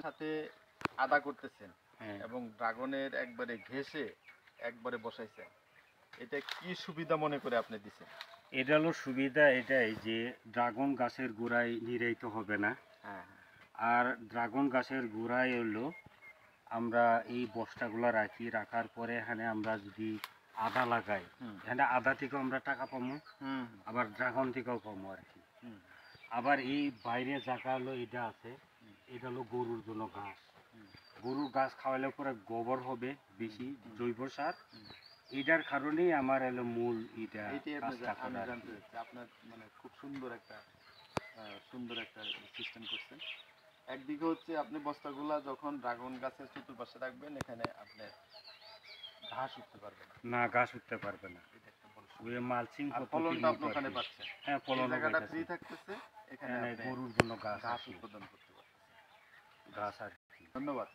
সাথে আদা করতেছেন হ্যাঁ, এবং ড্রাগনের একবারে ঘেঁষে একবারে বসাইছেন, এটা কি সুবিধা মনে করে আপনি দিচ্ছেন? এটা হলো সুবিধা এটাই যে ড্রাগন গাছের গোড়ায় নিরাইতে হবে না। হ্যাঁ আর ড্রাগন গাছের গোড়ায় হলো আমরা এই বস্তাগুলো রাখার পরে এখানে আমরা যদি আদা লাগাই, হুম এখানে আদা থেকেও আমরা টাকা পাবো, হুম আবার ড্রাগন থেকেও পাবো আর কি। হুম আবার এই বাইরে জায়গা হলো এটা আছে, এটা হলো গরুর জন্য ঘাস। গরুর ঘাস খাওয়ালে পরে গোবর হবে বেশি, জৈব সার। এটার কারণেই আমার হলো মূল এটা এইটাই কাজটা আমি করা আর জানতে কি। চাচ্ছি, আপনার মানে খুব সুন্দর একটা সিস্টেম করছেন। একদিকে হচ্ছে আপনি বস্তাগুলা যখন ড্রাগন গাছের চতুর্পাশে রাখবেন, এখানে আপনি ঘাস উঠতে পারবে না, না, ঘাস উঠতে পারবে না। এটা একটা বড় ওই সুবিধা। মালচিং আর পদ্ধতির ফলনটা আপনি মতো আর ওখানে কি। পাচ্ছেন, হ্যাঁ, এই ফলনও জায়গাটা ফ্রি পাইতেছি। থাকতেছে, এখানে হ্যাঁ, আপনি গরুর জন্য ঘাস আর ঘাস কি। উৎপাদন করতে পারতেছেন। ঘাস আর কি। ধন্যবাদ।